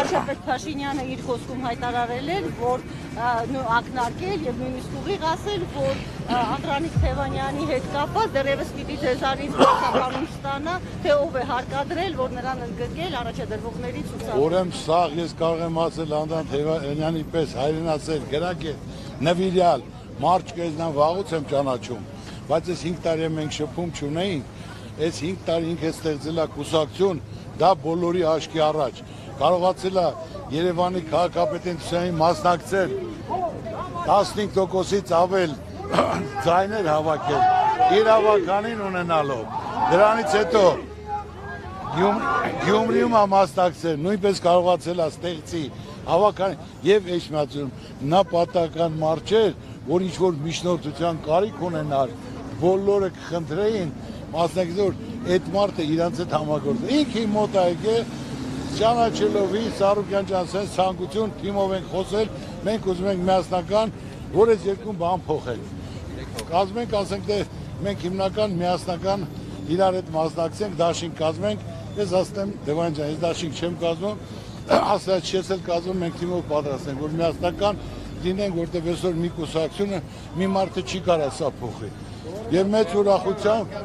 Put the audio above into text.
վարչապետ Փաշինյանը իր խոսքում հայտարարել էր, որ ակնարկել եւ նույնիսկ ուղիղ ասել, որ Անդրանիկ Թևանյանի հետ կապված դեռևս պիտի ձեզանից բացականություն ստանա, թե ով է հարկադրել, որ նրան ընդգրկել առաջադրվողների ցուցակը։ Ուրեմն սաղ ես կարող եմ ասել Անդրան Թևանյանի պես հայրենասեր գրագետ, նվիրյալ, մարդ չկեզնան վաղուց եմ ճանաչում, բայց այս 5 տարի մենք շփում չունեինք, այս 5 տարի ինքը ստեղծել է կուսակցություն, դա բոլորի աչքի առաջ, կարողացել է Երևանի քաղաքապետարանի մասնակցել 15%-ից ավել ձայներ հավաքել իրավականին ունենալով, դրանից հետո Գյումրիում մասնակցել, նույնպես կարողացել է ստեղծի հավաքական եւ էջմիածում նա պատական մարդ չէր, որ ինչ-որ միջնորդության կարիք ունենար, բոլորը կխնդրեին մասնակցել, որ այդ մարդը իրանց հետ համագործել։ Ինքը մոտ է եկել, ճանաչելով ինձ Սարուկյան ջան, սենց ցանկություն, թիմով ենք խոսել, մենք ուզում ենք միասնական, որ այս երկու բան փոխել։ Կազմենք, ասենք թե մենք հիմնական միասնական իրար հետ մասնակցենք, դաշինք կազմենք, ես ասեմ Թևանյան ջան, ես դաշինք չեմ կազմում, ասած չես էլ կազմում, մենք թիմով պատրաստ ենք, որ միասնական լինենք, որտեղ այսօր մի կուսակցությունը մի մարդը չի կարա սա փոխի։ Եվ մեծ ուրախությամբ